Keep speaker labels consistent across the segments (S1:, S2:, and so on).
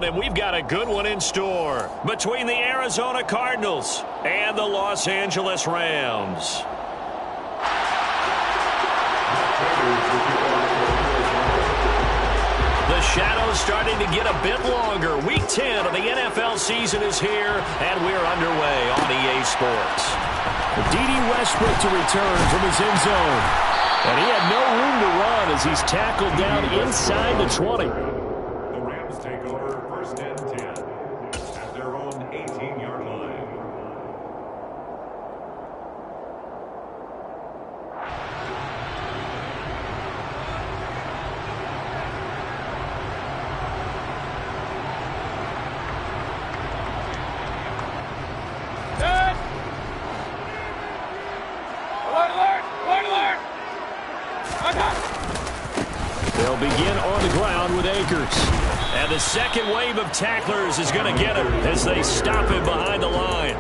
S1: And we've got a good one in store between the Arizona Cardinals and the Los Angeles Rams. The shadow's starting to get a bit longer. Week 10 of the NFL season is here, and we're underway on EA Sports.
S2: D.D. Westbrook to return from his end zone. And he had no room to run as he's tackled down inside the 20.
S3: The Rams take over first and 10 at their own 18-yard line.
S2: They'll begin on the ground with Akers.
S1: And the second wave of tacklers is going to get him as they stop him behind the line.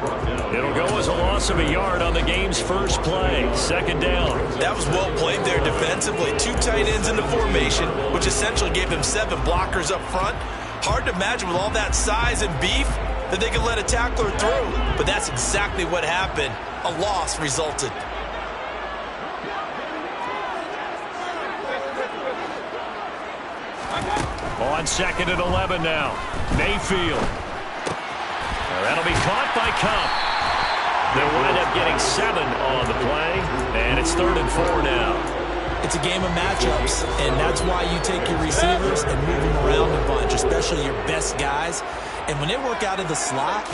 S1: It'll go as a loss of a yard on the game's first play. Second down.
S4: That was well played there defensively. Two tight ends in the formation, which essentially gave him 7 blockers up front. Hard to imagine with all that size and beef that they could let a tackler through. But that's exactly what happened. A loss resulted.
S1: On second and 11 now. Mayfield. That'll be caught by Cup. They'll wind up getting 7 on the play, and it's 3rd and 4 now.
S4: It's a game of matchups, and that's why you take your receivers and move them around a bunch, especially your best guys. And when they work out of the slot,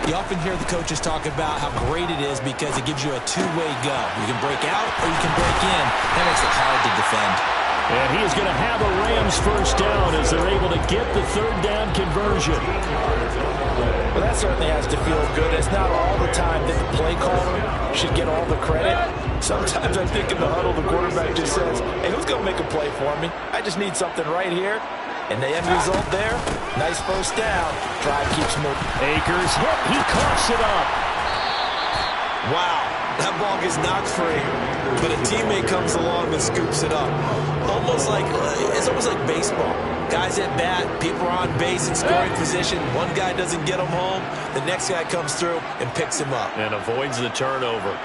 S4: you often hear the coaches talk about how great it is because it gives you a two-way go. You can break out or you can break in. That makes it hard to defend.
S2: And he is going to have a Rams first down as they're able to get the 3rd down conversion.
S5: Well, that certainly has to feel good. It's not all the time that the play caller should get all the credit. Sometimes I think in the huddle, the quarterback just says, hey, who's going to make a play for me? I just need something right here. And the end result there, nice first down. Drive keeps moving.
S2: Akers hit. He coughs it up.
S4: Wow, that ball gets knocked free, but a teammate comes along and scoops it up. It's almost like baseball. Guys at bat, people are on base in scoring position. One guy doesn't get him home. The next guy comes through and picks him up.
S1: And avoids the turnover.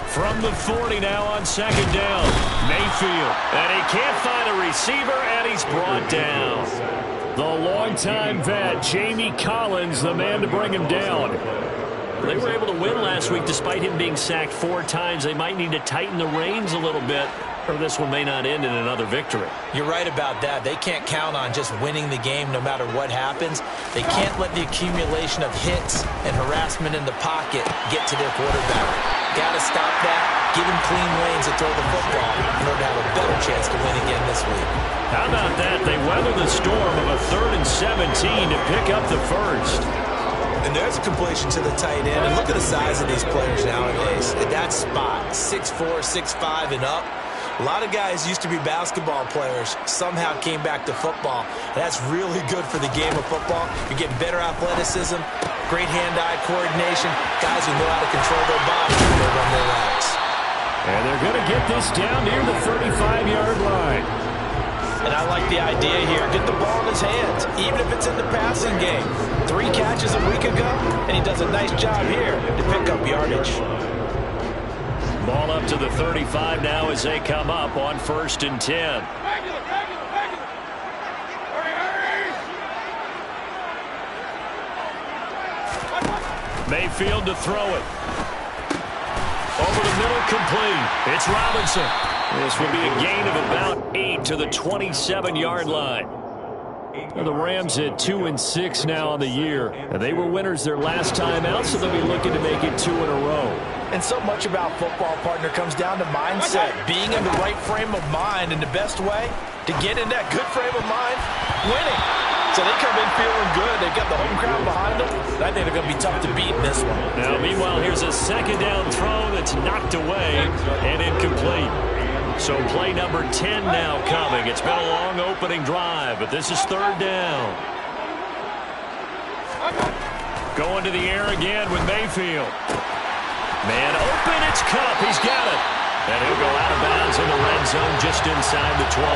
S1: From the 40 now on second down. Mayfield. And he can't find a receiver, and he's brought down.
S2: The longtime vet, Jamie Collins, the man to bring him down.
S1: They were able to win last week despite him being sacked 4 times. They might need to tighten the reins a little bit, or this one may not end in another victory.
S4: You're right about that. They can't count on just winning the game no matter what happens. They can't let the accumulation of hits and harassment in the pocket get to their quarterback. Got to stop that, give him clean lanes to throw the football in order to have a better chance to win again this week.
S1: How about that? They weather the storm of a 3rd and 17 to pick up the first.
S4: And there's a completion to the tight end. And look at the size of these players nowadays. At that spot, 6'4", 6'5", and up. A lot of guys used to be basketball players, somehow came back to football. That's really good for the game of football. You're getting better athleticism, great hand-eye coordination, guys who know how to control their bodies when they run their routes.
S2: And they're going to get this down near the 35-yard line.
S5: And I like the idea here. Get the ball in his hands, even if it's in the passing game. 3 catches a week ago, and he does a nice job here to pick up yardage.
S1: Ball up to the 35 now as they come up on 1st and 10. Mayfield to throw it. Over the middle, complete. It's Robinson. This will be a gain of about 8 to the 27-yard line.
S2: The Rams at 2-6 now on the year. And they were winners their last time out, so they'll be looking to make it 2 in a row.
S5: And so much about football, partner, comes down to mindset. Being in the right frame of mind, and the best way to get in that good frame of mind, winning. So they come in feeling good. They got the home crowd behind them. And I think they're going to be tough to beat in this one.
S1: Now, meanwhile, here's a second down throw that's knocked away and incomplete. So play number 10 now coming. It's been a long opening drive, but this is 3rd down. Going to the air again with Mayfield. Man open, it's Cup. He's got it. And he'll go out of bounds in the red zone just inside the 20.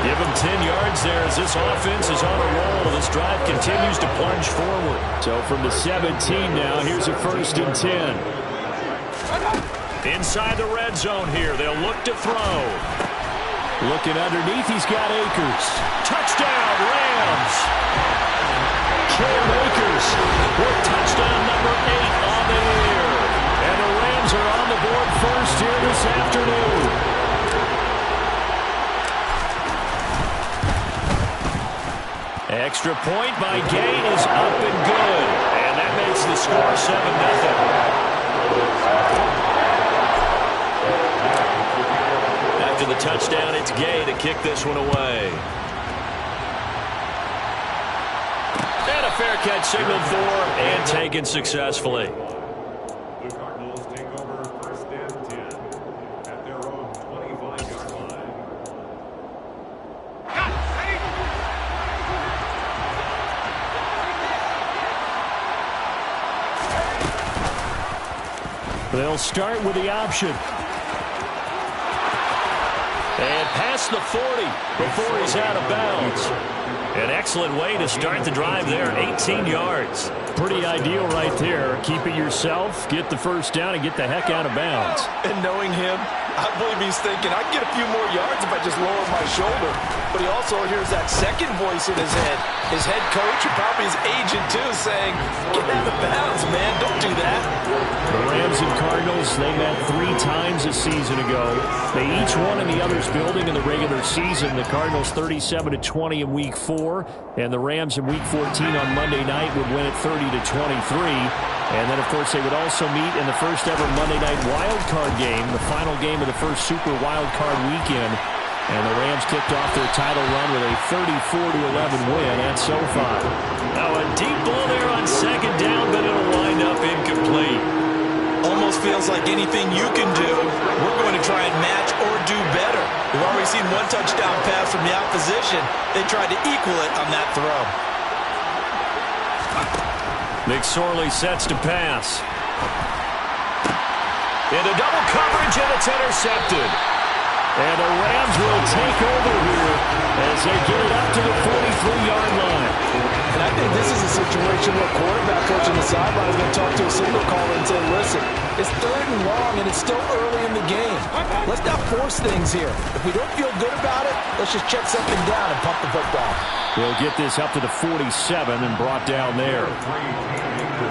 S1: Give him 10 yards there as this offense is on a roll. This drive continues to plunge forward.
S2: So from the 17 now, here's a 1st and 10.
S1: Inside the red zone here. They'll look to throw.
S2: Looking underneath, he's got Akers.
S1: Touchdown, Rams.
S2: Cam Akers
S1: With touchdown number 8 on the year.
S2: And the Rams are on the board first here this afternoon.
S1: Extra point by Gay is up and good. And that makes the score 7-0. After the touchdown, it's Gay to kick this one away. And a fair catch signaled for and taken successfully.
S3: The Cardinals take over 1st and 10 at their own 25-yard line.
S2: They'll start with the option.
S1: And past the 40 before he's out of bounds. An excellent way to start the drive there, 18 yards.
S2: Pretty ideal right there. Keep it yourself, get the first down, and get the heck out of bounds.
S5: And knowing him, I believe he's thinking, I can get a few more yards if I just lower my shoulder. But he also hears that second voice in his head. His head coach and probably his agent, too, saying, get out of bounds, man. Don't do that.
S2: The Rams and Cardinals, they met 3 times a season ago. They each won in the other's building in the regular season. The Cardinals 37-20 in Week 4, and the Rams in Week 14 on Monday night would win it 30-23. And then, of course, they would also meet in the first ever Monday night wild card game, the final game of the first Super Wild Card weekend. And the Rams kicked off their title run with a 34-11 win at SoFi.
S1: Now a deep ball there on second down, but it'll wind up incomplete.
S4: Almost feels like anything you can do, we're going to try and match or do better. We've already seen one touchdown pass from the opposition. They tried to equal it on that throw.
S1: McSorley sets to pass. Into double coverage, and it's intercepted.
S2: And the Rams will take over here as they get it up to the 43-yard line.
S5: And I think this is a situation where quarterback coach on the sideline is going to talk to a signal caller and say, listen, it's 3rd and long, and it's still early in the game. Let's not force things here. If we don't feel good about it, let's just check something down and pump the football.
S2: They'll get this up to the 47 and brought down there.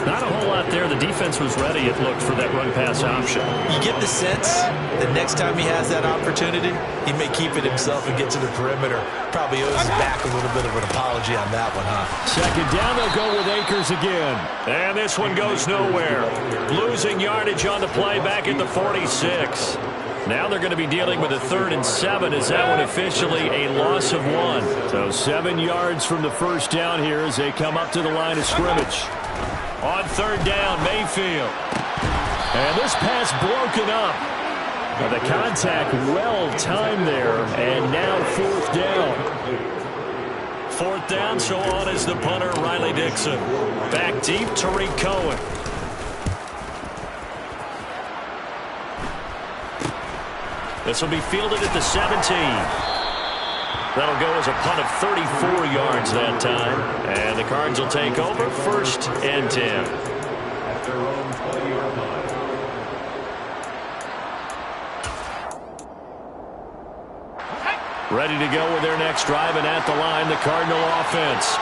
S1: Not a whole lot there. The defense was ready, it looked, for that run-pass option.
S4: You get the sense that next time he has that opportunity, he may keep it himself and get to the perimeter. Probably owes his back a little bit of an apology on that one, huh?
S2: Second down, they'll go with Akers again.
S1: And this one goes nowhere. Losing yardage on the play back at the 46. Now they're going to be dealing with a 3rd and 7. Is that one officially a loss of 1?
S2: So 7 yards from the first down here as they come up to the line of scrimmage.
S1: On 3rd down, Mayfield.
S2: And this pass broken up. Now the contact well timed there, and now 4th down.
S1: 4th down, so on is the punter, Riley Dixon. Back deep, Tariq Cohen. This will be fielded at the 17. That'll go as a punt of 34 yards that time. And the Cards will take over 1st and 10.
S3: At their own 20-yard line.
S1: Ready to go with their next drive, and at the line, the Cardinal offense.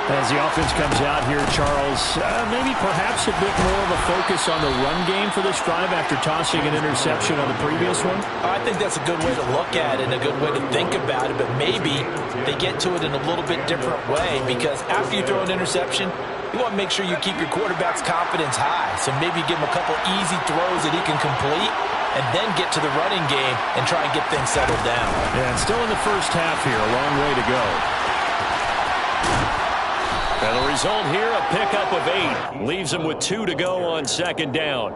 S2: As the offense comes out here, Charles, maybe perhaps a bit more of a focus on the run game for this drive after tossing an interception on the previous one?
S5: I think that's a good way to look at it and a good way to think about it, but maybe they get to it in a little bit different way, because after you throw an interception, you want to make sure you keep your quarterback's confidence high. So maybe you give him a couple easy throws that he can complete, and then get to the running game and try and get things settled down.
S2: Yeah, and still in the first half here, a long way to go.
S1: And the result here, a pickup of 8. Leaves them with 2 to go on 2nd down.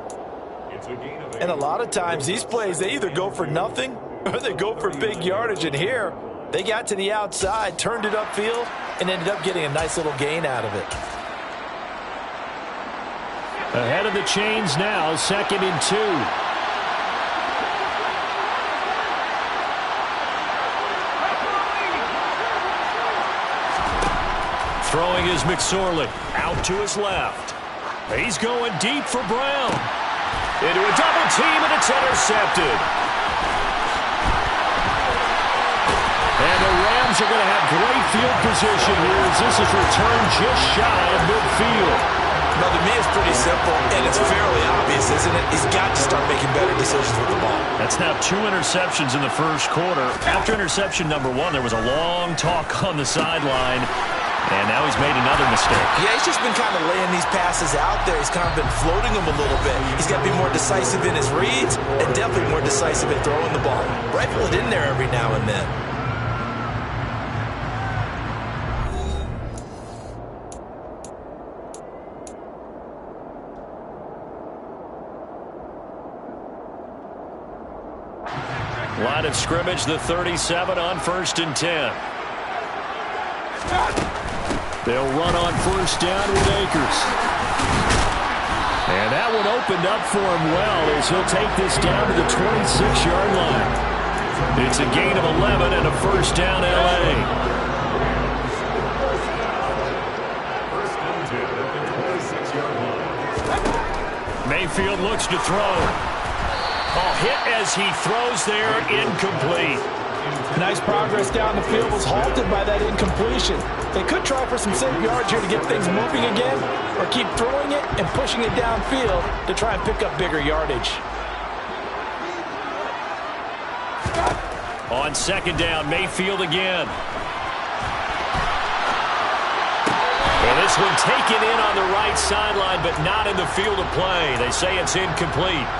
S5: And a lot of times, these plays, they either go for nothing or they go for big yardage. And here, they got to the outside, turned it upfield, and ended up getting a nice little gain out of it.
S2: Ahead of the chains now, 2nd and 2. Throwing is McSorley. Out to his left. He's going deep for Brown. Into a double team, and it's intercepted. And the Rams are going to have great field position here as this is returned just shy of midfield.
S4: Now, to me, it's pretty simple, and it's fairly obvious, isn't it? He's got to start making better decisions with the ball.
S1: That's now 2 interceptions in the first quarter. After interception number 1, there was a long talk on the sideline, and now he's made another mistake.
S4: Yeah, he's just been kind of laying these passes out there. He's kind of been floating them a little bit. He's got to be more decisive in his reads and definitely more decisive in throwing the ball. Rifle it in there every now and then.
S1: Line of scrimmage, the 37 on 1st and 10.
S2: They'll run on 1st down with Akers. And that one opened up for him well as he'll take this down to the 26-yard line. It's a gain of 11 and a 1st down L.A. Mayfield looks to throw. Oh, hit as he throws there, incomplete.
S5: Nice progress down the field was halted by that incompletion. They could try for some safe yards here to get things moving again, or keep throwing it and pushing it downfield to try and pick up bigger yardage.
S1: On 2nd down, Mayfield again. Well, this one taken in on the right sideline, but not in the field of play. They say it's incomplete.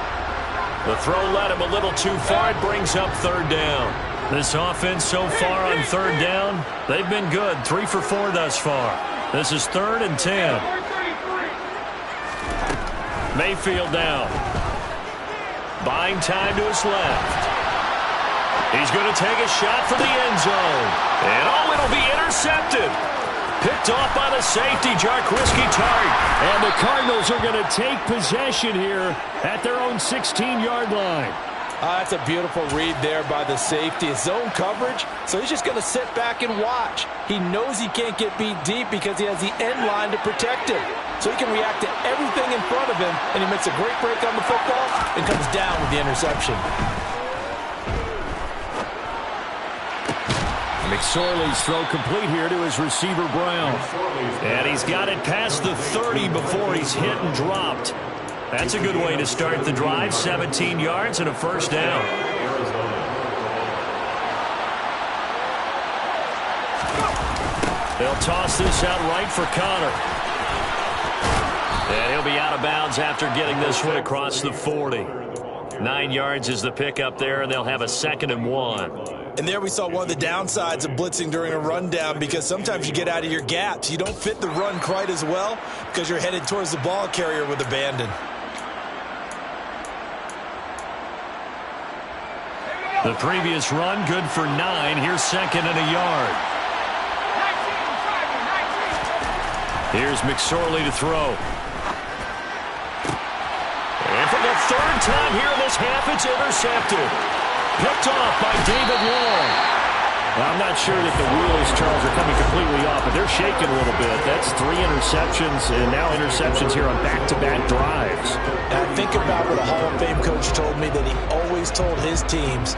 S1: The throw led him a little too far. It brings up 3rd down. This offense so far on 3rd down, they've been good. 3 for 4 thus far. This is 3rd and 10. Mayfield down. Buying time to his left. He's going to take a shot for the end zone. And oh, it'll be intercepted. Picked off by the safety, Jarquiski Tartt.
S2: And the Cardinals are going to take possession here at their own 16-yard line.
S5: That's a beautiful read there by the safety. It's zone coverage, so he's just going to sit back and watch. He knows he can't get beat deep because he has the end line to protect him. So he can react to everything in front of him, and he makes a great break on the football and comes down with the interception.
S2: McSorley's throw complete here to his receiver, Brown.
S1: And he's got it past the 30 before he's hit and dropped. That's a good way to start the drive. 17 yards and a 1st down. They'll toss this out right for Connor. And he'll be out of bounds after getting this one across the 40. 9 yards is the pickup there, and they'll have a 2nd and 1.
S4: And there we saw one of the downsides of blitzing during a rundown, because sometimes you get out of your gaps. You don't fit the run quite as well because you're headed towards the ball carrier with abandon.
S1: The previous run good for 9. Here's 2nd and a yard. Here's McSorley to throw. And for the 3rd time here in this half, it's intercepted. Picked off by David Long.
S2: Well, I'm not sure that the wheels, Charles, are coming completely off, but they're shaking a little bit. That's 3 interceptions, and now interceptions here on back-to-back drives.
S4: And I think about what a Hall of Fame coach told me, that he always told his teams,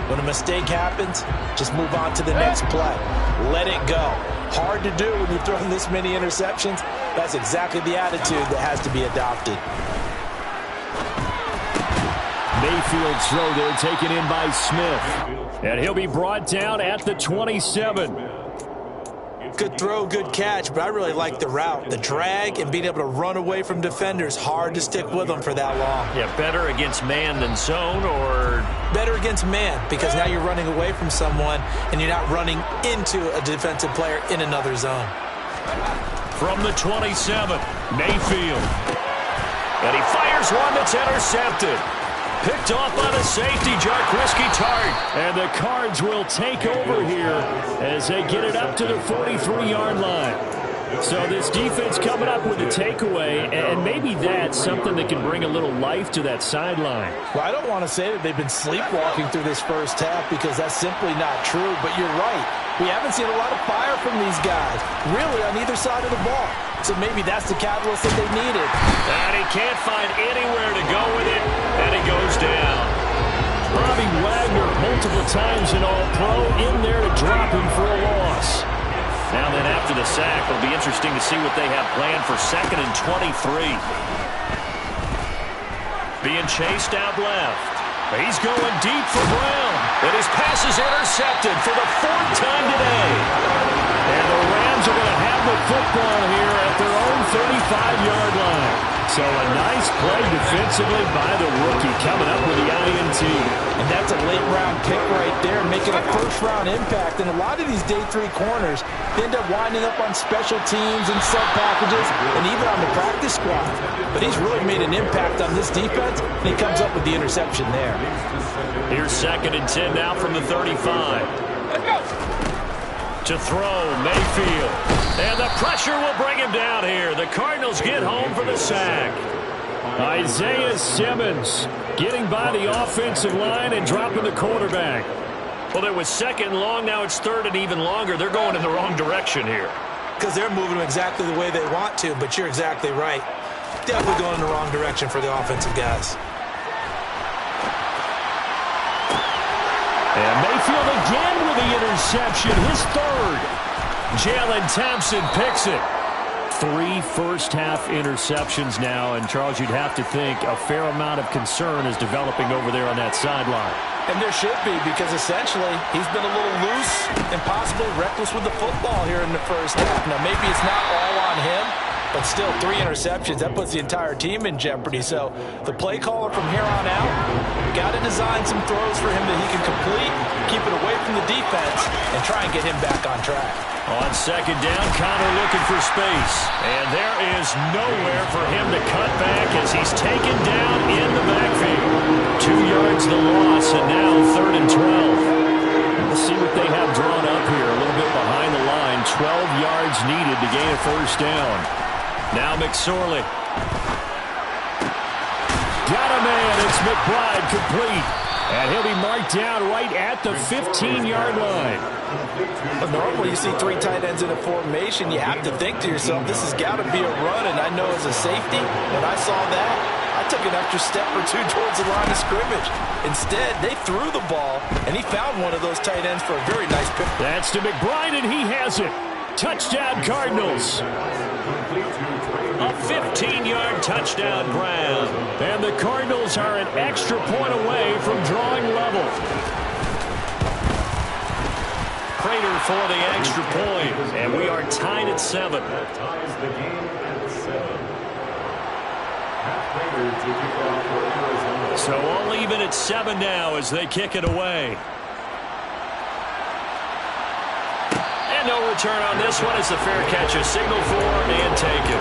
S4: when a mistake happens, just move on to the next play. Let it go. Hard to do when you're throwing this many interceptions. That's exactly the attitude that has to be adopted.
S2: Mayfield's throw there taken in by Smith. And he'll be brought down at the 27.
S4: Good throw, good catch, but I really like the route. The drag and being able to run away from defenders, hard to stick with them for that long.
S1: Yeah, better against man than zone, or?
S4: Better against man, because now you're running away from someone and you're not running into a defensive player in another zone.
S1: From the 27, Mayfield. And he fires one that's intercepted. Picked off by the safety, Jarquiski Tartt.
S2: And the Cards will take over here as they get it up to the 43-yard line. So this defense coming up with a takeaway, and maybe that's something that can bring a little life to that sideline.
S5: Well, I don't want to say that they've been sleepwalking through this first half because that's simply not true, but you're right. We haven't seen a lot of fire from these guys, really on either side of the ball. So maybe that's the catalyst that they needed.
S1: And he can't find anywhere to go with it, and he goes down.
S2: Bobby Wagner multiple times in All-Pro in there to drop him for a loss.
S1: Now then, after the sack, it'll be interesting to see what they have planned for 2nd and 23. Being chased out left. He's going deep for Brown. And his pass is intercepted for the 4th time today.
S2: And the Rams are going to have the football here at their own 35-yard line. So a nice play defensively by the rookie coming up with the INT.
S5: And that's a late-round pick right there, making a first-round impact. And a lot of these day 3 corners end up winding up on special teams and sub-packages and even on the practice squad. But he's really made an impact on this defense, and he comes up with the interception there.
S1: Here's 2nd and 10 now from the 35. Let's go. To throw, Mayfield. And the pressure will bring him down here. The Cardinals get home for the sack.
S2: Isaiah Simmons getting by the offensive line and dropping the quarterback.
S1: Well, it was 2nd and long. Now it's 3rd and even longer. They're going in the wrong direction here.
S4: Because they're moving exactly the way they want to, but you're exactly right. Definitely going in the wrong direction for the offensive guys.
S2: And Mayfield again with the interception, his 3rd. Jalen Thompson picks it. 3 first-half interceptions now, and Charles, you'd have to think a fair amount of concern is developing over there on that sideline.
S5: And there should be, because essentially he's been a little loose and possibly reckless with the football here in the first half. Now, maybe it's not all on him, but still 3 interceptions. That puts the entire team in jeopardy. So the play caller from here on out, got to design some throws for him that he can complete, keep it away from the defense, and try and get him back on track.
S1: On 2nd down, Connor looking for space. And there is nowhere for him to cut back as he's taken down in the backfield. 2 yards the loss, and now 3rd and 12.
S2: Let's see what they have drawn up here. A little bit behind the line. 12 yards needed to gain a first down.
S1: Now McSorley.
S2: Got a man. It's McBride complete. And he'll be marked down right at the 15-yard line.
S5: But normally you see 3 tight ends in a formation, you have to think to yourself, this has got to be a run. And I know as a safety, when I saw that, I took an extra step or 2 towards the line of scrimmage. Instead, they threw the ball, and he found one of those tight ends for a very nice pick.
S2: That's to McBride, and he has it. Touchdown, Cardinals.
S1: A 15-yard touchdown grab.
S2: And the Cardinals are an extra point away from drawing level.
S1: Prater for the extra point. And we are tied at 7.
S3: That ties the game at 7. Matt Prater to kick off for Arizona.
S1: So all even at 7 now as they kick it away. And no return on this one. It's a fair catch, a signal for and taken.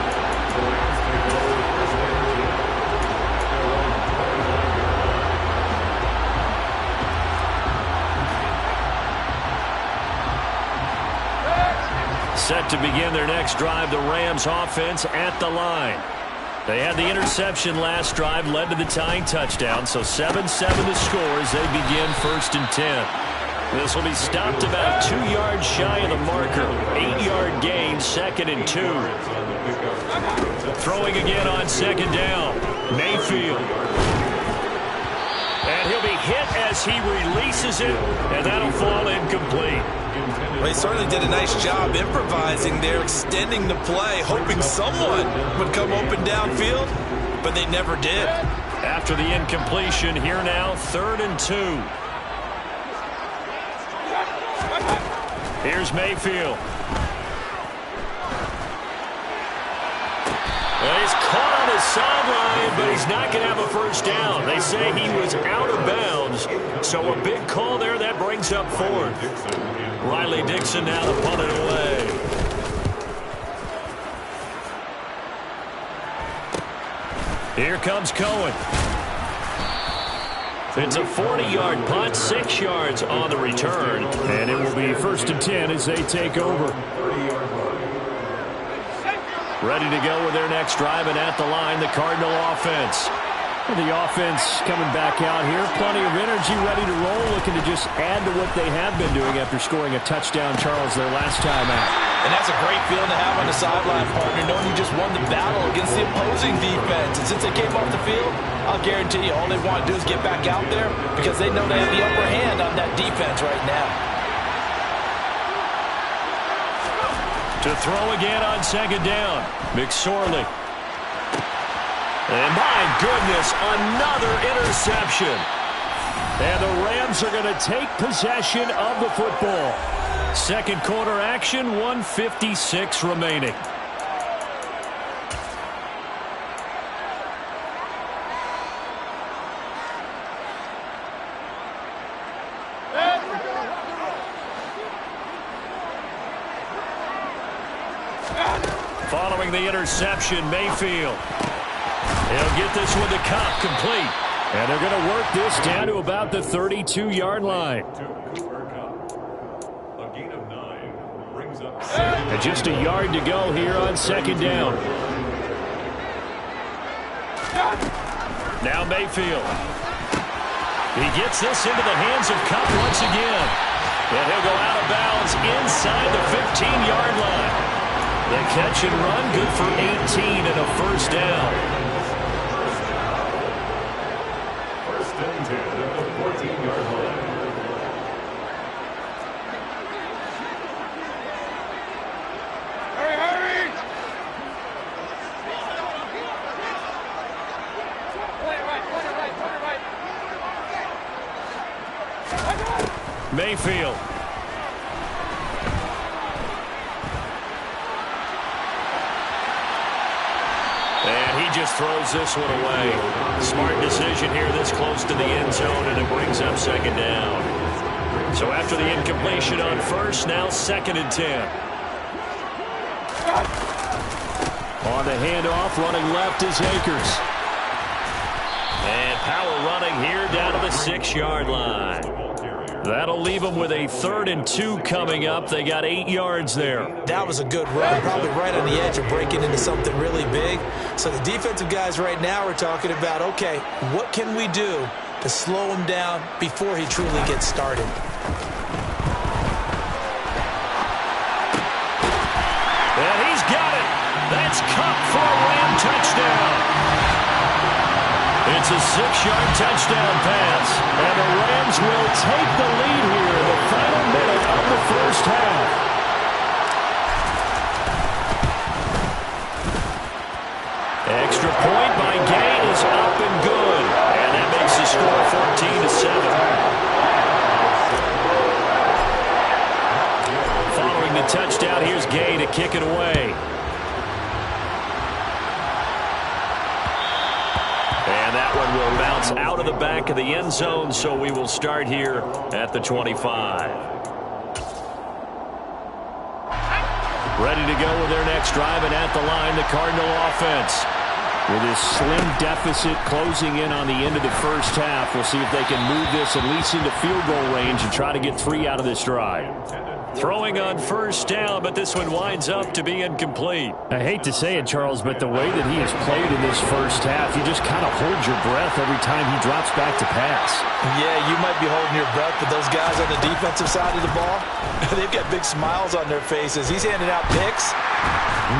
S1: Set to begin their next drive, the Rams offense at the line. They had the interception last drive, led to the tying touchdown, so 7-7 the score as they begin 1st and 10. This will be stopped about 2 yards shy of the marker. 8-yard gain, 2nd and 2. Throwing again on 2nd down. Mayfield. And he'll be hit as he releases it, and that'll fall incomplete.
S4: Well, he certainly did a nice job improvising there, extending the play, hoping someone would come open downfield, but they never did.
S1: After the incompletion, here now, 3rd and 2. Here's Mayfield. Well, he's caught on his sideline, but he's not going to have a first down. They say he was out of bounds, so a big call there that brings up 4th. Riley Dixon now to punt it away. Here comes Cohen. It's a 40-yard punt, 6 yards on the return.
S2: And it will be 1st and 10 as they take over. Ready to go with their next drive, and at the line, the Cardinal offense. The offense coming back out here. Plenty of energy, ready to roll, looking to just add to what they have been doing after scoring a touchdown, Charles, their last time out.
S5: And that's a great feeling to have on the sideline, partner, knowing you just won the battle against the opposing defense. And since they came off the field, I'll guarantee you all they want to do is get back out there because they know they have the upper hand on that defense right now.
S1: To throw again on second down. McSorley. And my goodness, another interception.
S2: And the Rams are going to take possession of the football.
S1: Second quarter action, 1:56 remaining. Following the interception, Mayfield. He'll get this one to Cup, complete.
S2: And they're going to work this down to about the 32-yard line.
S3: A gain of 9 brings up
S2: And just a yard to go here on second down.
S1: Now Mayfield. He gets this into the hands of Cup once again. And he'll go out of bounds inside the 15-yard line. The catch and run, good for 18 and a first down.
S3: First and 10 at the 14-yard line.
S1: Mayfield. And he just throws this one away. Smart decision here this close to the end zone, and it brings up second down. So after the incompletion on first, now second and 10.
S2: On the handoff, running left is Akers.
S1: And power running here down to the 6-yard line. That'll leave them with a 3rd and 2 coming up. They got 8 yards there.
S4: That was a good run, probably right on the edge of breaking into something really big. So the defensive guys right now are talking about, okay, what can we do to slow him down before he truly gets started?
S1: And he's got it. That's Cup for a Ram touchdown. It's a 6-yard touchdown pass.
S2: And the Rams will take the lead here in the final minute of the first half.
S1: Extra point by Gay is up and good. And that makes the score 14-7. Following the touchdown, here's Gay to kick it away. And that one will bounce out of the back of the end zone, so we will start here at the 25.
S2: Ready to go with their next drive, and at the line, the Cardinal offense. With this slim deficit closing in on the end of the first half, we'll see if they can move this at least into field goal range and try to get 3 out of this drive.
S1: Throwing on first down, but this one winds up to be incomplete.
S2: I hate to say it, Charles, but the way that he has played in this first half, you just kind of hold your breath every time he drops back to pass.
S5: Yeah, you might be holding your breath, but those guys on the defensive side of the ball, they've got big smiles on their faces. He's handing out picks.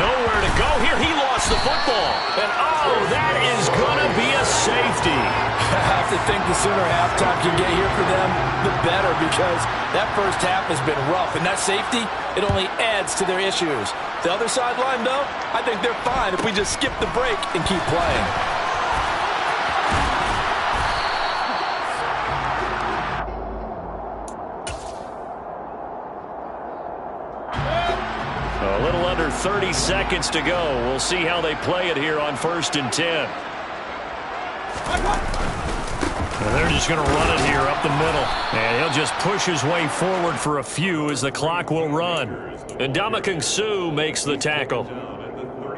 S1: Nowhere to go here. He lost the football. And, oh, that is going to be a safety.
S5: I have to think the sooner halftime can get here for them, the better, because that first half has been rough. And that safety, it only adds to their issues. The other sideline, though, I think they're fine if we just skip the break and keep playing.
S1: A little under 30 seconds to go. We'll see how they play it here on 1st and 10. And they're just going to run it here up the middle. And he'll just push his way forward for a few as the clock will run. And Ndamukong Suh makes the tackle.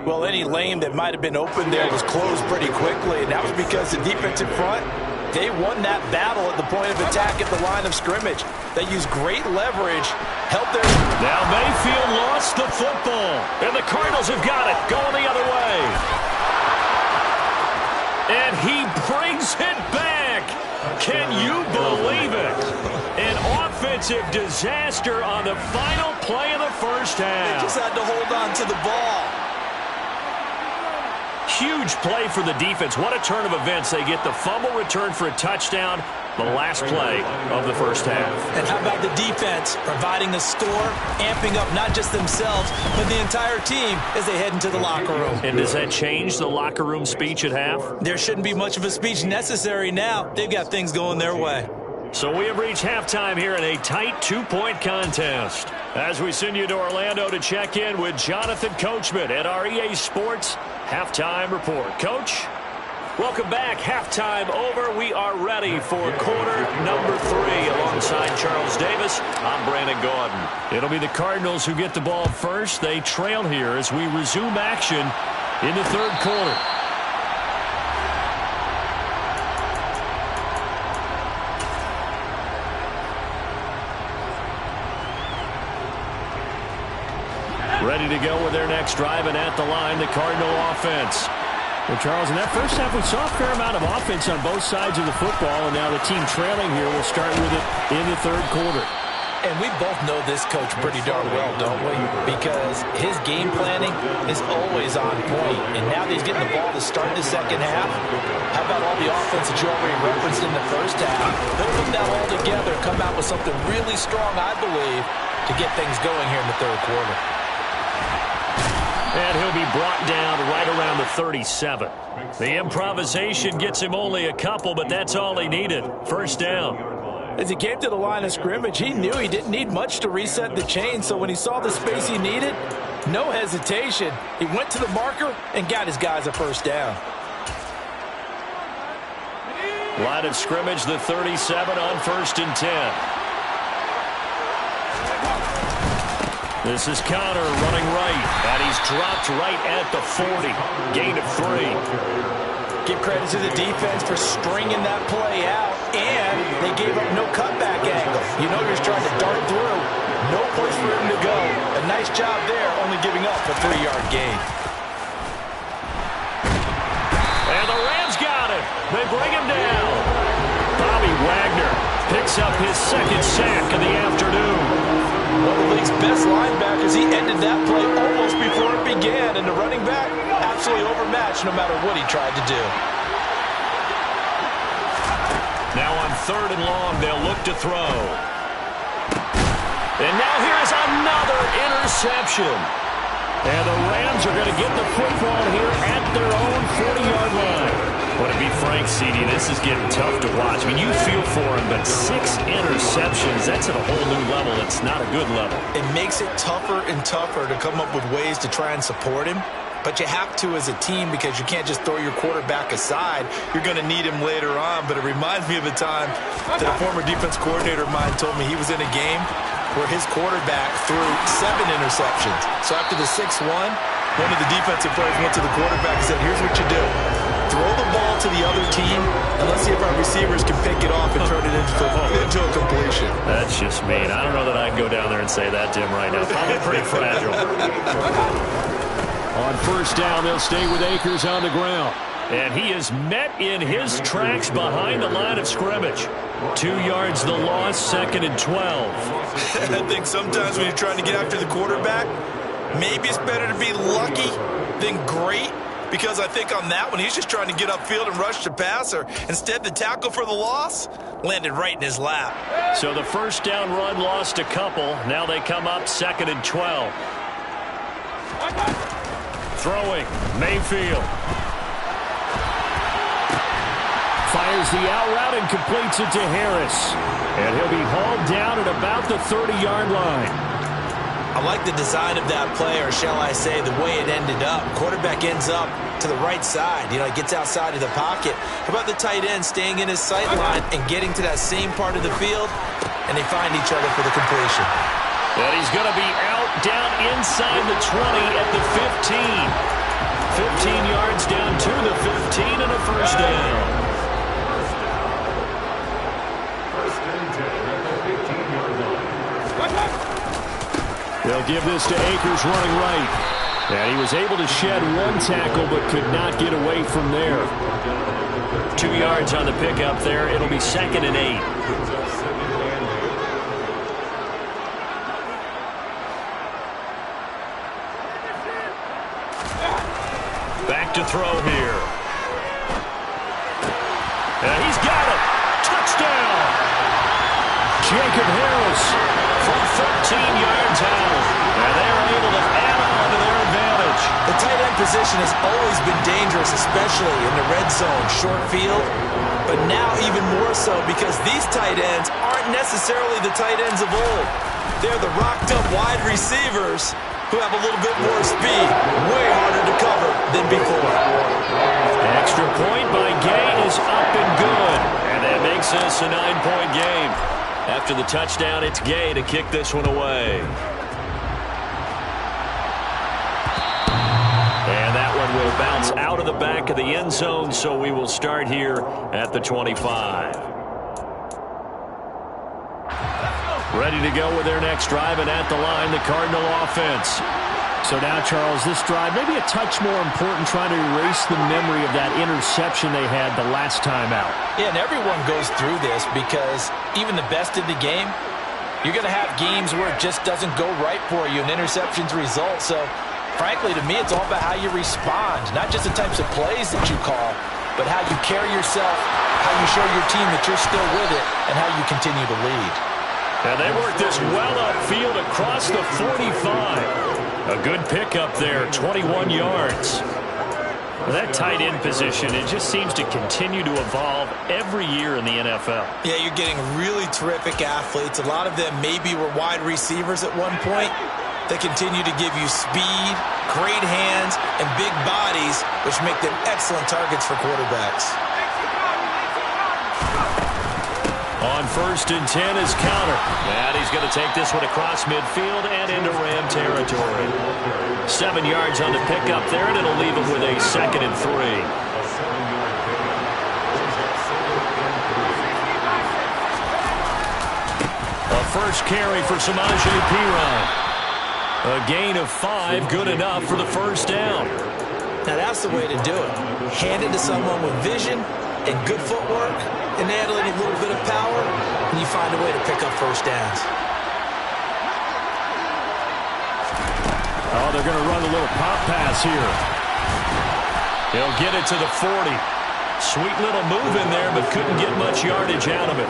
S5: Well, any lane that might have been open there was closed pretty quickly, and that was because the defensive front, They won that battle at the point of attack at the line of scrimmage. They used great leverage, helped their...
S1: Now Mayfield lost the football, and the Cardinals have got it, going the other way. And he brings it back. Can you believe it? An offensive disaster on the final play of the first half.
S4: They just had to hold on to the ball.
S1: Huge play for the defense. What a turn of events. They get the fumble return for a touchdown, the last play of the first half.
S4: And how about the defense providing the score, amping up not just themselves, but the entire team as they head into the locker room.
S1: And does that change the locker room speech at half?
S4: There shouldn't be much of a speech necessary now. They've got things going their way.
S1: So we have reached halftime here in a tight 2-point contest. As we send you to Orlando to check in with Jonathan Coachman at our EA Sports Halftime Report. Coach, welcome back. Halftime over. We are ready for quarter number 3 alongside Charles Davis. I'm Brandon Gaudin.
S2: It'll be the Cardinals who get the ball first. They trail here as we resume action in the third quarter. Ready to go with their next drive, and at the line, the Cardinal offense. Well, Charles, in that first half, we saw a fair amount of offense on both sides of the football, and now the team trailing here will start with it in the third quarter.
S5: And we both know this coach pretty darn well, don't we? Because his game planning is always on point. And now that he's getting the ball to start the second half, how about all the offense that you already referenced in the first half? They'll put that all together, come out with something really strong, I believe, to get things going here in the third quarter.
S1: And he'll be brought down right around the 37. The improvisation gets him only a couple, but that's all he needed. First down.
S5: As he came to the line of scrimmage, he knew he didn't need much to reset the chain, so when he saw the space he needed, no hesitation. He went to the marker and got his guys a first down.
S1: Line of scrimmage, the 37 on 1st and 10. This is Connor running right, and he's dropped right at the 40. Gain of 3.
S5: Give credit to the defense for stringing that play out, and they gave up no cutback angle. You know, you're trying to dart through. No place for him to go. A nice job there, only giving up a 3-yard gain.
S1: And the Rams got him. They bring him down. Bobby Wagner picks up his second sack of the afternoon.
S5: One of the league's best linebackers, he ended that play almost before it began, and the running back absolutely overmatched no matter what he tried to do.
S1: Now on 3rd and long, they'll look to throw. And now here's another interception. And the Rams are going to get the football here at their own 40-yard line. But to be frank, CD, this is getting tough to watch. I mean, you feel for him, but 6 interceptions, that's at a whole new level. It's not a good level.
S4: It makes it tougher and tougher to come up with ways to try and support him. But you have to as a team because you can't just throw your quarterback aside. You're going to need him later on. But it reminds me of a time that a former defense coordinator of mine told me he was in a game where his quarterback threw 7 interceptions. So after the 6-1, one of the defensive players went to the quarterback and said, here's what you do. Throw the ball to the other team, and let's see if our receivers can pick it off and turn it into a completion.
S1: That's just mean. I don't know that I can go down there and say that to him right now. Probably pretty fragile.
S2: On 1st down, they'll stay with Akers on the ground.
S1: And he is met in his tracks behind the line of scrimmage. 2 yards the loss, 2nd and 12.
S4: I think sometimes when you're trying to get after the quarterback, maybe it's better to be lucky than great. Because I think on that one, he's just trying to get upfield and rush the passer. Instead, the tackle for the loss landed right in his lap.
S1: So the first down run lost a couple. Now they come up 2nd and 12. Throwing, Mayfield.
S2: Fires the out route and completes it to Harris. And he'll be hauled down at about the 30-yard line.
S4: I like the design of that play, or shall I say the way it ended up. Quarterback ends up to the right side. You know, he gets outside of the pocket. How about the tight end staying in his sight line and getting to that same part of the field, and they find each other for the completion.
S1: And he's going to be out down inside the 20 at the 15. 15 yards down to the 15 and a first down.
S2: They'll give this to Akers running right. And he was able to shed one tackle but could not get away from there.
S1: 2 yards on the pickup there. It'll be 2nd and 8. Back to throw here. And he's got it. Touchdown.
S2: Jacob Harris
S1: from 13 yards out. And they're able to add on to their advantage.
S4: The tight end position has always been dangerous, especially in the red zone, short field. But now even more so because these tight ends aren't necessarily the tight ends of old. They're the rocked-up wide receivers who have a little bit more speed, way harder to cover than before.
S1: Extra point by Gay is up and good. And that makes this a 9-point game. After the touchdown, it's Gay to kick this one away. And that one will bounce out of the back of the end zone, so we will start here at the 25. Ready to go with their next drive, and at the line, the Cardinal offense.
S2: So now, Charles, this drive maybe a touch more important, trying to erase the memory of that interception they had the last time out.
S5: Yeah, and everyone goes through this because even the best in the game, you're going to have games where it just doesn't go right for you, and interceptions result. So, frankly, to me, it's all about how you respond, not just the types of plays that you call, but how you carry yourself, how you show your team that you're still with it, and how you continue to lead.
S1: And they work this well upfield across the 45. A good pickup there, 21 yards.
S2: Well, that tight end position, it just seems to continue to evolve every year in the NFL.
S4: Yeah, you're getting really terrific athletes. A lot of them maybe were wide receivers at one point. They continue to give you speed, great hands, and big bodies, which make them excellent targets for quarterbacks.
S1: On 1st and 10 is counter. And he's going to take this one across midfield and into Ram territory. 7 yards on the pickup there, and it'll leave him with a 2nd and 3. A first carry for Samaje Perine. A gain of 5, good enough for the first down.
S4: Now that's the way to do it. Hand it to someone with vision and good footwork, and add a little bit of power, and you find a way to pick up first downs.
S2: Oh, they're going to run a little pop pass here.
S1: He'll get it to the 40. Sweet little move in there, but couldn't get much yardage out of it.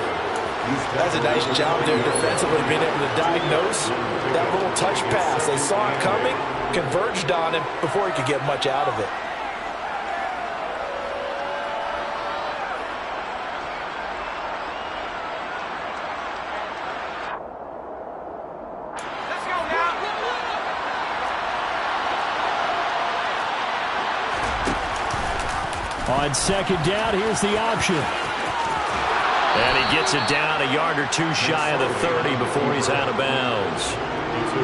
S5: That's a nice job there defensively, being able to diagnose that little touch pass. They saw it coming, converged on him before he could get much out of it.
S2: On 2nd down, here's the option.
S1: And he gets it down a yard or 2 shy of the 30 before he's out of bounds.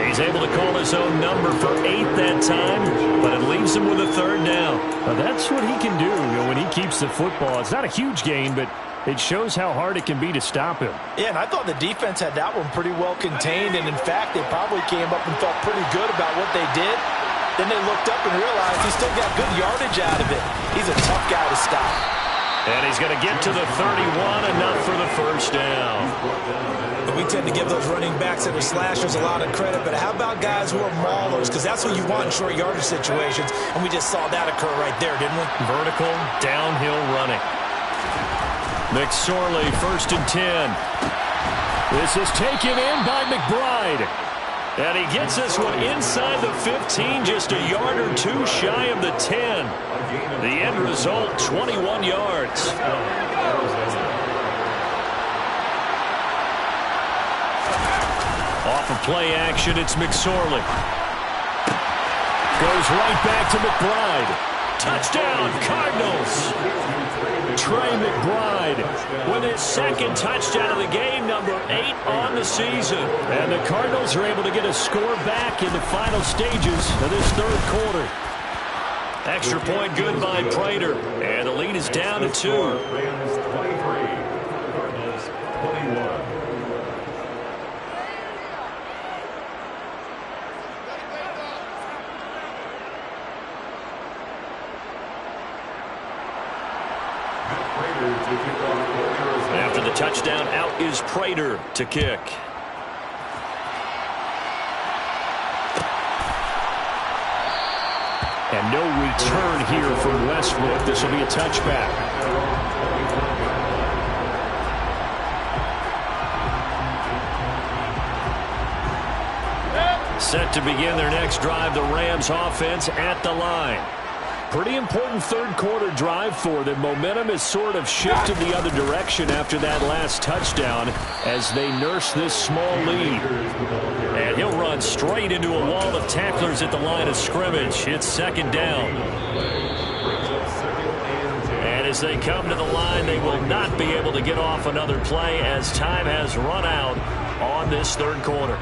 S1: He's able to call his own number for 8 that time, but it leaves him with a 3rd down.
S2: Now, that's what he can do, when he keeps the football. It's not a huge gain, but it shows how hard it can be to stop him.
S5: Yeah, and I thought the defense had that one pretty well contained, and in fact, they probably came up and felt pretty good about what they did. Then they looked up and realized he still got good yardage out of it. He's a tough guy to stop.
S1: And he's going to get to the 31, enough for the first down.
S4: But we tend to give those running backs that are slashers a lot of credit, but how about guys who are maulers? Because that's what you want in short yardage situations, and we just saw that occur right there, didn't we?
S1: Vertical, downhill running. McSorley, 1st and 10.
S2: This is taken in by McBride.
S1: And he gets this one inside the 15, just a yard or 2 shy of the 10. The end result, 21 yards. Off of play action, it's McSorley.
S2: Goes right back to McBride.
S1: Touchdown, Cardinals.
S2: Trey McBride
S1: with his 2nd touchdown of the game, number 8 on the season.
S2: And the Cardinals are able to get a score back in the final stages of this 3rd quarter.
S1: Extra point good by Prater, and the lead is down to 2.
S3: Rams 23, Cardinals 21.
S1: touchdown, out is Prater to kick.
S2: And no return here from Westbrook. This will be a touchback. Set to begin their next drive, the Rams offense at the line. Pretty important third quarter drive for them. Momentum has sort of shifted the other direction after that last touchdown as they nurse this small lead. And he'll run straight into a wall of tacklers at the line of scrimmage. It's second down. And as they come to the line, they will not be able to get off another play as time has run out on this third quarter.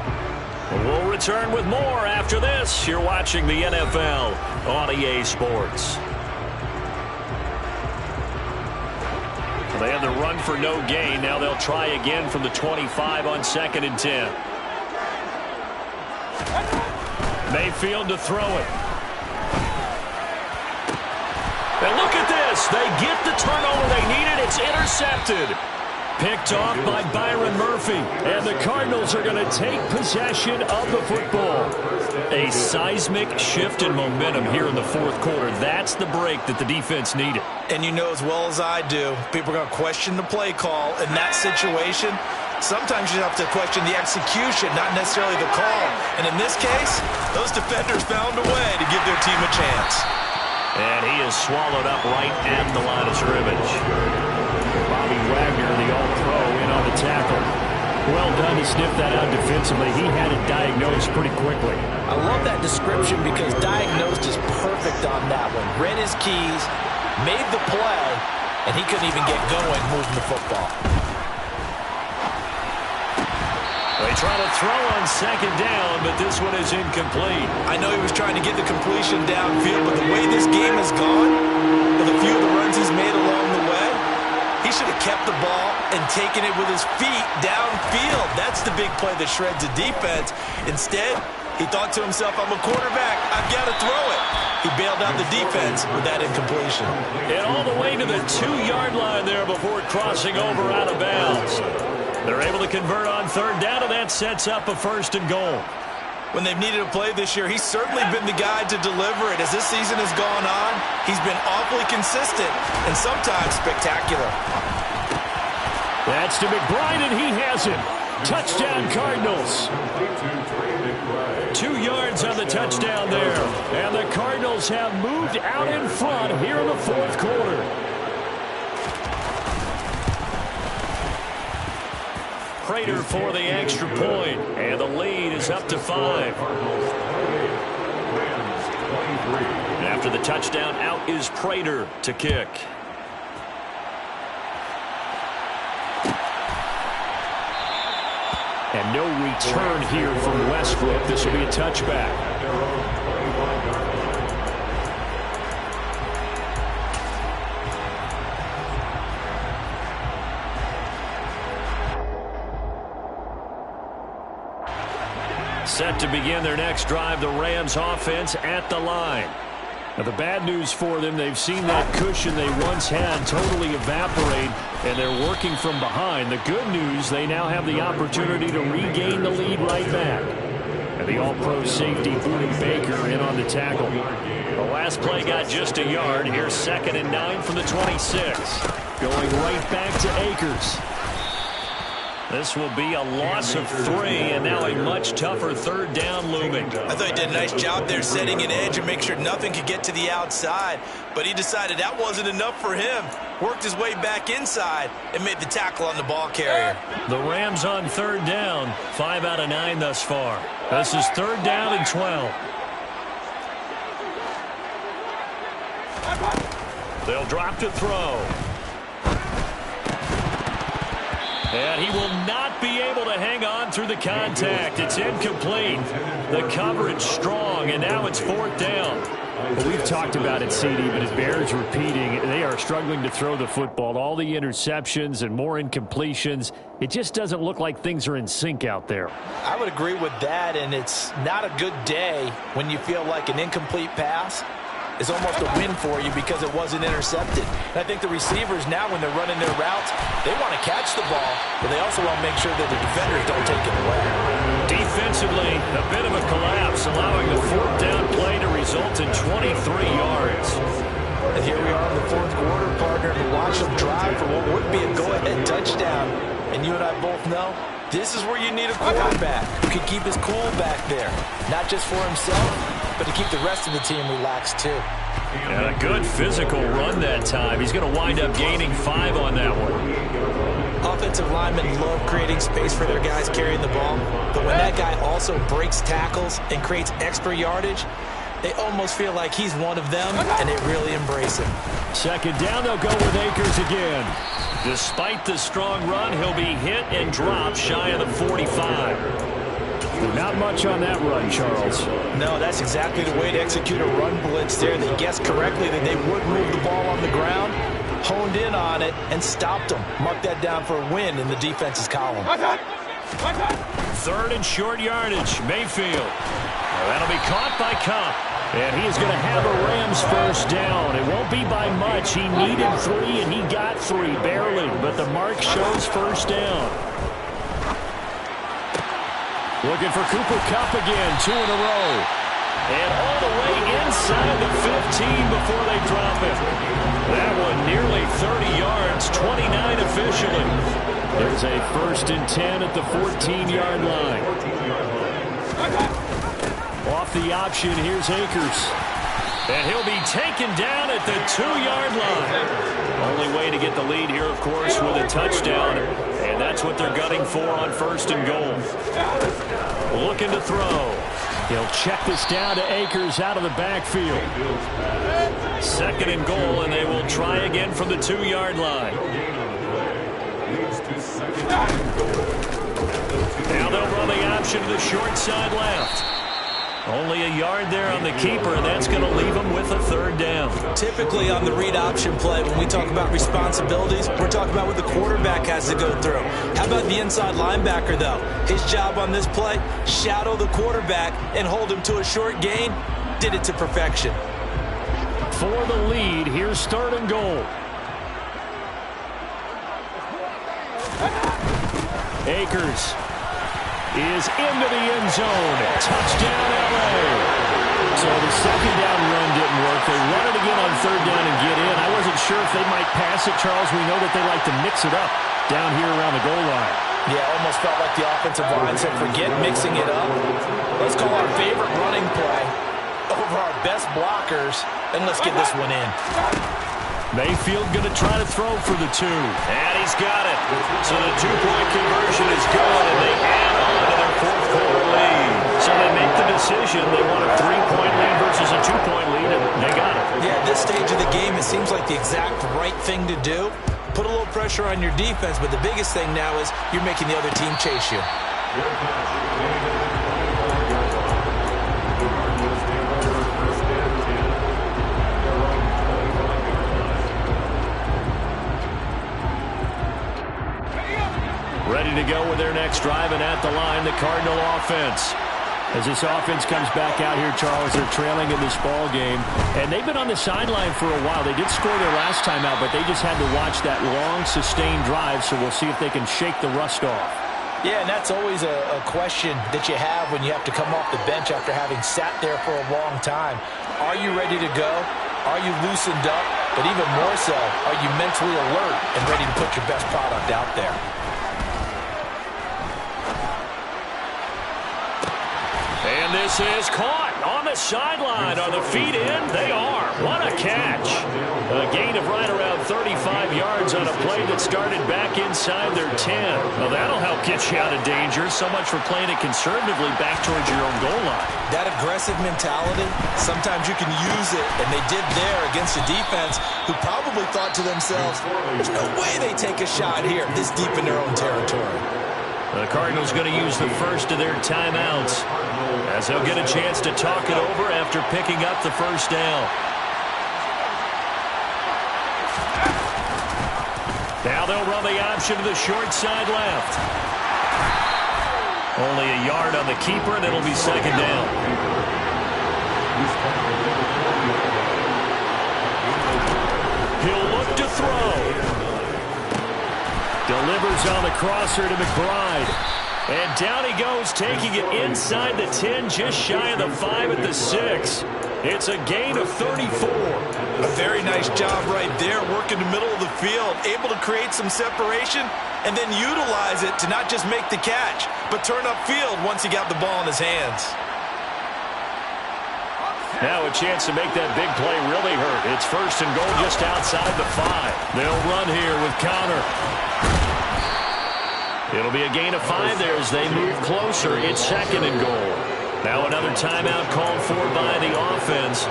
S2: We'll return with more after this. You're watching the NFL on EA Sports. They had the run for no gain. Now they'll try again from the 25 on 2nd and 10. Mayfield to throw it. And look at this. They get the turnover they needed. It's intercepted. Picked off by Byron Murphy. And the Cardinals are going to take possession of the football. A seismic shift in momentum here in the fourth quarter. That's the break that the defense needed.
S4: And you know as well as I do, people are going to question the play call in that situation. Sometimes you have to question the execution, not necessarily the call. And in this case, those defenders found a way to give their team a chance.
S1: And he is swallowed up right at the line of scrimmage.
S2: Bobby Wagner, the All-Pro, in on the tackle. Well done to sniff that out defensively. He had it diagnosed pretty quickly.
S5: I love that description because diagnosed is perfect on that one. Read his keys, made the play, and he couldn't even get going moving the football.
S1: They try to throw on second down, but this one is incomplete.
S4: I know he was trying to get the completion downfield, but the way this game has gone, with a few of the runs he's made along the way, he should have kept the ball and taken it with his feet downfield. That's the big play that shreds the defense. Instead, he thought to himself, I'm a quarterback. I've got to throw it. He bailed out the defense with that incompletion.
S1: And all the way to the 2-yard line there before crossing over out of bounds. They're able to convert on third down, and that sets up a 1st and goal.
S4: When they've needed a play this year, he's certainly been the guy to deliver it. As this season has gone on, he's been awfully consistent and sometimes spectacular.
S2: That's to McBride, and he has it. Touchdown, Cardinals. 2 yards on the touchdown there. And the Cardinals have moved out in front here in the fourth quarter.
S1: Prater for the extra point, and the lead is up to 5. After the touchdown, out is Prater to kick.
S2: And no return here from Westbrook. This will be a touchback.
S1: Set to begin their next drive, the Rams offense at the line. Now, the bad news for them, they've seen that cushion they once had totally evaporate, and they're working from behind. The good news, they now have the opportunity to regain the lead right back. And the All-Pro safety, Budda Baker, in on the tackle. The last play got just a yard. Here's 2nd and 9 from the 26. Going right back to Akers. This will be a loss of 3, and now a much tougher third down looming.
S4: I thought he did a nice job there setting an edge and make sure nothing could get to the outside. But he decided that wasn't enough for him. Worked his way back inside and made the tackle on the ball carrier.
S1: The Rams on third down, 5 out of 9 thus far. This is 3rd down and 12. They'll drop to throw. And he will not be able to hang on through the contact. It's incomplete. The coverage strong, and now it's 4th down.
S2: Well, we've talked about it, CD, but it bears repeating. They are struggling to throw the football. All the interceptions and more incompletions. It just doesn't look like things are in sync out there.
S5: I would agree with that, and it's not a good day when you feel like an incomplete pass is almost a win for you because it wasn't intercepted. And I think the receivers now, when they're running their routes, they want to catch the ball, but they also want to make sure that the defenders don't take it away.
S1: Defensively, a bit of a collapse, allowing the fourth down play to result in 23 yards.
S5: And here we are in the fourth quarter, partner, to watch them drive for what would be a go-ahead touchdown. And you and I both know this is where you need a quarterback who can keep his cool back there, not just for himself, but to keep the rest of the team relaxed too.
S1: And a good physical run that time. He's going to wind up gaining 5 on that one.
S5: Offensive linemen love creating space for their guys carrying the ball, but when that guy also breaks tackles and creates extra yardage, they almost feel like he's one of them, and they really embrace him.
S2: Second down, they'll go with Akers again.
S1: Despite the strong run, he'll be hit and dropped shy of the 45.
S2: Not much on that run, Charles.
S5: No, that's exactly the way to execute a run blitz there. They guessed correctly that they would move the ball on the ground, honed in on it, and stopped them. Mark that down for a win in the defense's column.
S1: Third and short yardage, Mayfield. That'll be caught by Cup.
S2: And he is going to have a Rams first down. It won't be by much. He needed 3, and he got 3, barely. But the mark shows first down. Looking for Cooper Kupp again, 2 in a row.
S1: And all the way inside the 15 before they drop it. That one nearly 30 yards, 29 officially.
S2: There's a 1st and 10 at the 14-yard line. Off the option, here's Akers.
S1: And he'll be taken down at the 2-yard line. Only way to get the lead here, of course, with a touchdown. And that's what they're gunning for on 1st and goal. Looking to throw.
S2: He'll check this down to Akers out of the backfield.
S1: 2nd and goal, and they will try again from the 2-yard line. Now they'll run the option to the short side left. Only a yard there on the keeper, and that's going to leave him with a 3rd down.
S5: Typically on the read option play, when we talk about responsibilities, we're talking about what the quarterback has to go through. How about the inside linebacker, though? His job on this play, shadow the quarterback and hold him to a short gain. Did it to perfection.
S2: For the lead, here's 3rd and goal. Akers is into the end zone. Touchdown, L.A. So the 2nd down run didn't work. They run it again on 3rd down and get in. I wasn't sure if they might pass it, Charles. We know that they like to mix it up down here around the goal line.
S5: Yeah, almost felt like the offensive line said, forget mixing it up. Let's call our favorite running play over our best blockers, and let's get this one in.
S1: Mayfield going to try to throw for the 2. And he's got it. So the 2-point conversion is good, and they add on to their 4th quarter lead. So they make the decision. They want a 3-point lead versus a 2-point lead, and they got it.
S5: Yeah, at this stage of the game, it seems like the exact right thing to do. Put a little pressure on your defense, but the biggest thing now is you're making the other team chase you.
S2: Ready to go with their next drive, and at the line, the Cardinal offense. As this offense comes back out here, Charles, they're trailing in this ball game. And they've been on the sideline for a while. They did score their last time out, but they just had to watch that long, sustained drive, so we'll see if they can shake the rust off.
S5: Yeah, and that's always a question that you have when you have to come off the bench after having sat there for a long time. Are you ready to go? Are you loosened up? But even more so, are you mentally alert and ready to put your best product out there?
S1: And this is caught on the sideline. Are the feet in? They are. What a catch. A gain of right around 35 yards on a play that started back inside their 10. Well, that'll help get you out of danger. So much for playing it conservatively back towards your own goal line.
S5: That aggressive mentality, sometimes you can use it, and they did there against a defense who probably thought to themselves, there's no way they take a shot here this deep in their own territory.
S1: The Cardinals going to use the first of their timeouts as they'll get a chance to talk it over after picking up the first down. Now they'll run the option to the short side left. Only a yard on the keeper, and it'll be 2nd down.
S2: He'll look to throw. Delivers on the crosser to McBride. And down he goes, taking it inside the 10, just shy of the 5 at the 6. It's a gain of 34.
S4: A very nice job right there, working the middle of the field, able to create some separation, and then utilize it to not just make the catch, but turn upfield once he got the ball in his hands.
S2: Now a chance to make that big play really hurt. It's first and goal just outside the 5. They'll run here with Connor. It'll be a gain of 5 there as they move closer. It's second and goal. Now another timeout called for by the offense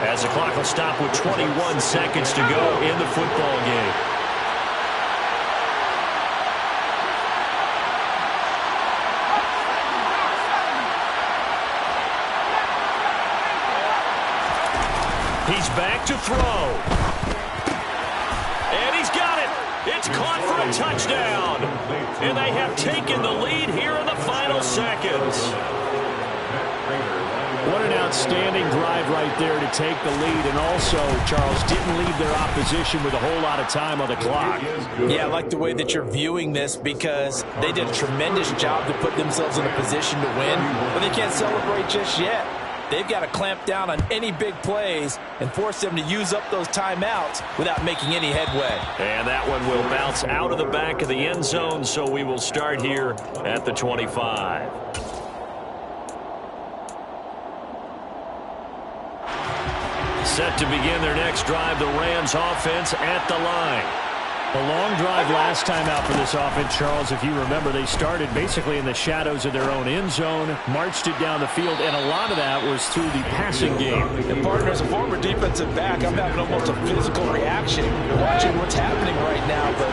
S2: as the clock will stop with 21 seconds to go in the football game. He's back to throw. And he's got it. It's caught for a touchdown. And they have taken the lead here in the final seconds. What an outstanding drive right there to take the lead. And also, Charles, didn't leave their opposition with a whole lot of time on the clock.
S5: Yeah, I like the way that you're viewing this because they did a tremendous job to put themselves in a position to win. But they can't celebrate just yet. They've got to clamp down on any big plays and force them to use up those timeouts without making any headway.
S2: And that one will bounce out of the back of the end zone, so we will start here at the 25. Set to begin their next drive, the Rams offense at the line. A long drive last time out for this offense, Charles. If you remember, they started basically in the shadows of their own end zone, marched it down the field, and a lot of that was through the passing game.
S5: And partner, as a former defensive back, I'm having almost a physical reaction watching what's happening right now. But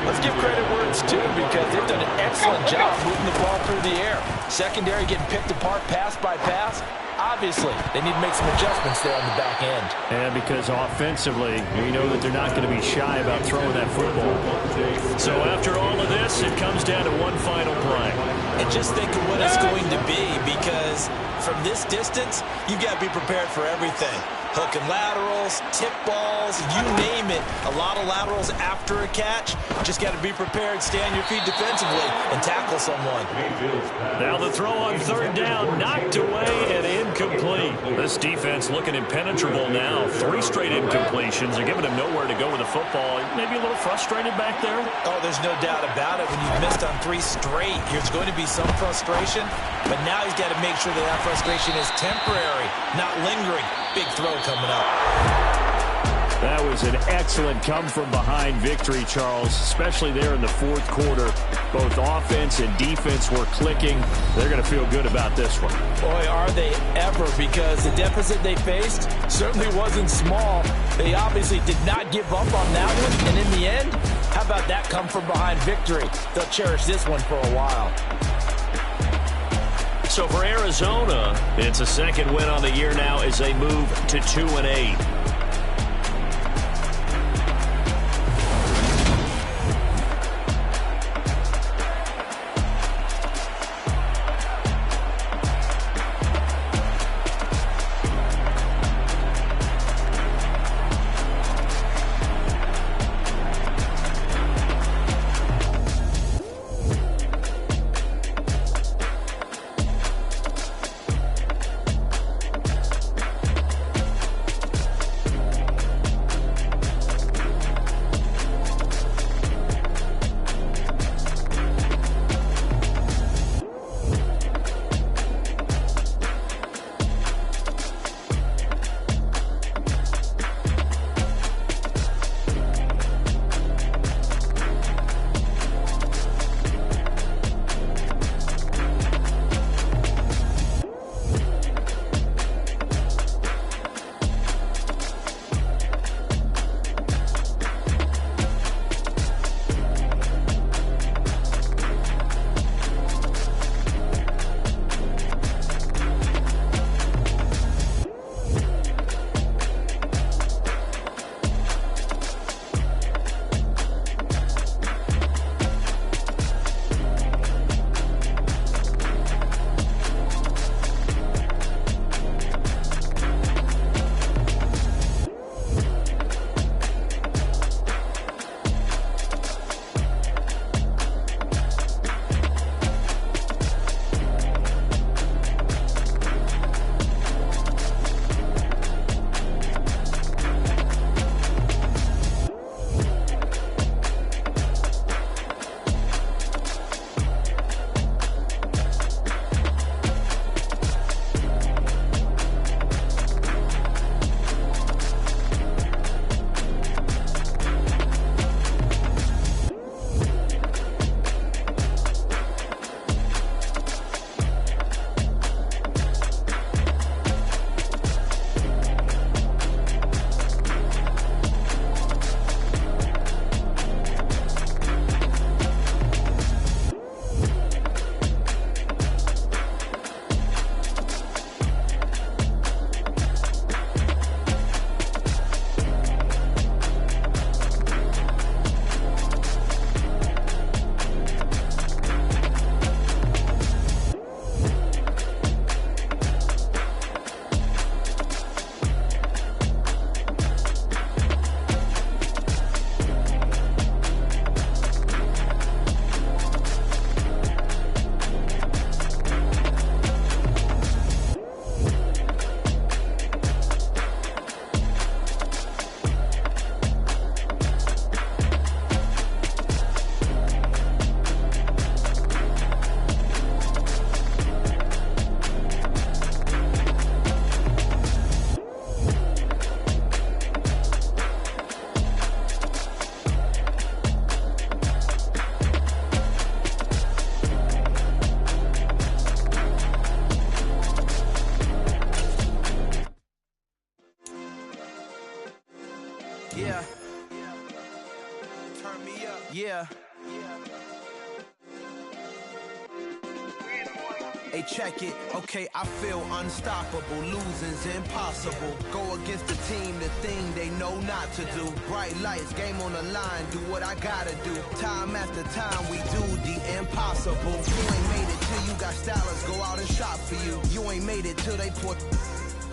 S5: let's give credit where it's due because they've done an excellent job moving the ball through the air. Secondary getting picked apart pass by pass. Obviously, they need to make some adjustments there on the back end.
S2: And because offensively, we know that they're not going to be shy about throwing that football. So after all of this, it comes down to one final play.
S4: And just think of what it's going to be because from this distance, you've got to be prepared for everything. Hook and laterals, tip balls, you name it. A lot of laterals after a catch. Just got to be prepared, stay on your feet defensively, and tackle someone.
S2: Now the throw on third down, knocked away and incomplete. This defense looking impenetrable now. 3 straight incompletions. They're giving him nowhere to go with the football. Maybe a little frustrated back there?
S4: Oh, there's no doubt about it. When you've missed on 3 straight, there's going to be some frustration. But now he's got to make sure that that frustration is temporary, not lingering. Big throw coming up.
S2: That was an excellent come-from-behind victory, Charles, especially there in the fourth quarter. Both offense and defense were clicking. They're going to feel good about this one.
S5: Boy, are they ever, because the deficit they faced certainly wasn't small. They obviously did not give up on that one, and in the end, how about that come-from-behind victory? They'll cherish this one for a while.
S2: So for Arizona, it's a second win on the year now as they move to 2-8.
S6: Hey, check it. Okay, I feel unstoppable. Losing's impossible. Go against the team, the thing they know not to do. Bright lights, game on the line, do what I gotta do. Time after time, we do the impossible. You ain't made it till you got stylists go out and shop for you. You ain't made it till they put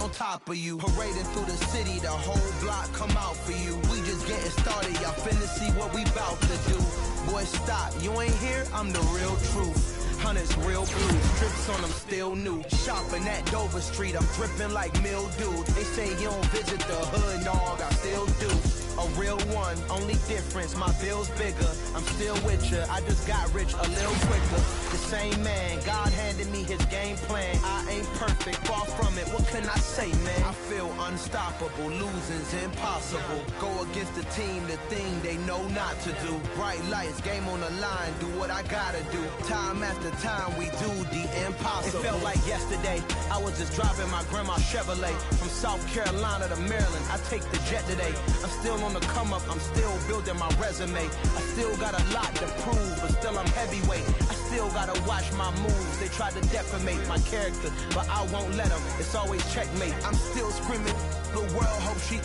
S6: on top of you. Parading through the city, the whole block come out for you. We just getting started, y'all finna see what we bout to do. Boy, stop, you ain't here, I'm the real truth. Hunters, real blue, strips on them still new. Shopping at Dover Street, I'm dripping like mildew. They say you don't visit the hood, dog, I still do. A real one, only difference, my bill's bigger. I'm still with ya, I just got rich a little quicker. The same man, God handed me his game plan. I ain't perfect, far from it, what can I say, man? I feel unstoppable, losing's impossible. Go against the team, the thing they know not to do. Bright lights, game on the line, do what I gotta do. Time after time, we do the impossible. It felt like yesterday, I was just driving my grandma's Chevrolet. From South Carolina to Maryland, I take the jet today. I'm still on the come up, I'm still building my resume. I still got a lot to prove, but still I'm heavyweight. I still gotta watch my moves. They try to defamate my character, but I won't let them. It's always checkmate. I'm still screaming, the world hope she.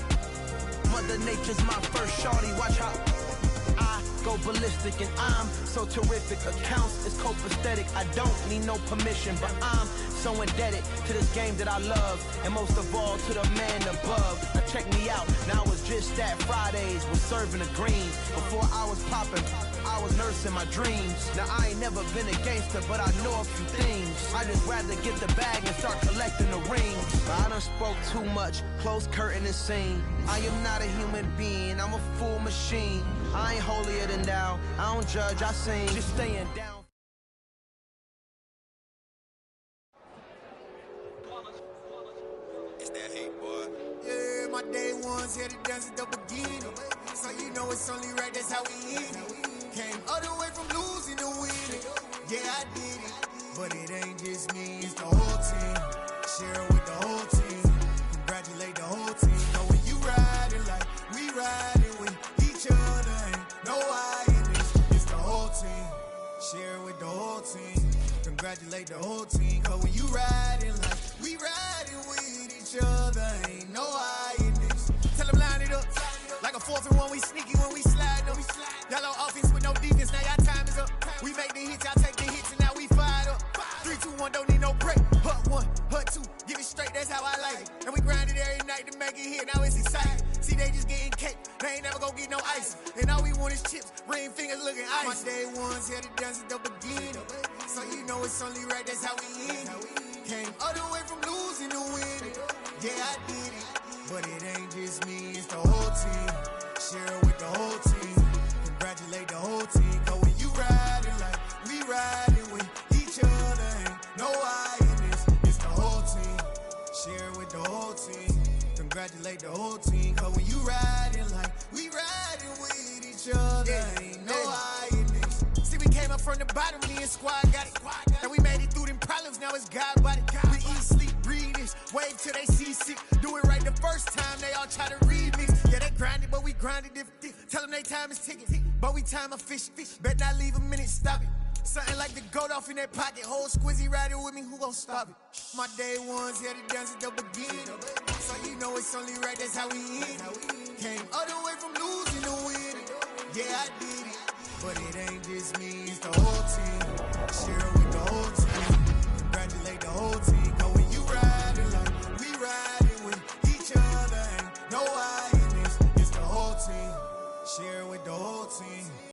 S6: Mother Nature's my first shorty, watch how I go ballistic and I'm so terrific. Accounts is copacetic, I don't need no permission, but I'm so indebted to this game that I love, and most of all to the man above. Now check me out, now it's just that Fridays was serving the greens. Before I was popping, I was nursing my dreams. Now I ain't never been a gangster, but I know a few things. I just rather get the bag and start collecting the rings. But I done spoke too much, close curtain and scene. I am not a human being, I'm a full machine. I ain't holier than thou, I don't judge, I sing. Just staying down.
S7: It's that hate, boy.
S8: Yeah, my day ones here to dance at the beginning. So you know it's only right, that's how we eat it. Came all the way from losing to winning. Yeah, I did it. But it ain't just me, it's the whole team. Share it with the whole team. Congratulate the whole team. Know when you riding like we riding with each other. Ain't no I in this. It's the whole team. Share it with the whole team. Congratulate the whole team. Cause when you riding like we riding with each other. Ain't no I in this. Tell them line it up. Like a 4th and 1, we sneaky when we slide up. Y'all on offense with no defense, now y'all time is up. We make the hits, y'all take the hits, and now we fired up. 3, 2, 1, don't need no break. Hut 1, hut 2, give it straight, that's how I like it. And we grind it every night to make it hit, now it's exciting. See, they just getting cake, they ain't never gonna get no ice. And all we want is chips, ring fingers looking ice. My day ones here to dance at the beginning. So you know it's only right, that's how we end it. Came all the way from losing to winning. Yeah, I did it. But it ain't just me, it's the whole team. Share it with the whole team. Congratulate the whole team. Cause when you riding like we riding with each other. Ain't no I in this, it's the whole team. Share it with the whole team. Congratulate the whole team. Cause when you riding like we riding with each other. Ain't no I in this. See, we came up from the bottom, me and squad got it. And we made it through them problems, now it's God body. We eat, sleep, breathe this, wave till they see sick. Do it right the first time, they all try to remix. Yeah, they grinded, but we grinded different. Tell them they time is ticking, but we time a fish. Bet not leave a minute, stop it. Something like the goat off in that pocket. Whole squizzy riding with me, who gon' stop it? My day ones here to dance at the beginning. So you know it's only right, that's how we end it. Came all the way from losing to winning. Yeah, I did it. But it ain't just me, it's the whole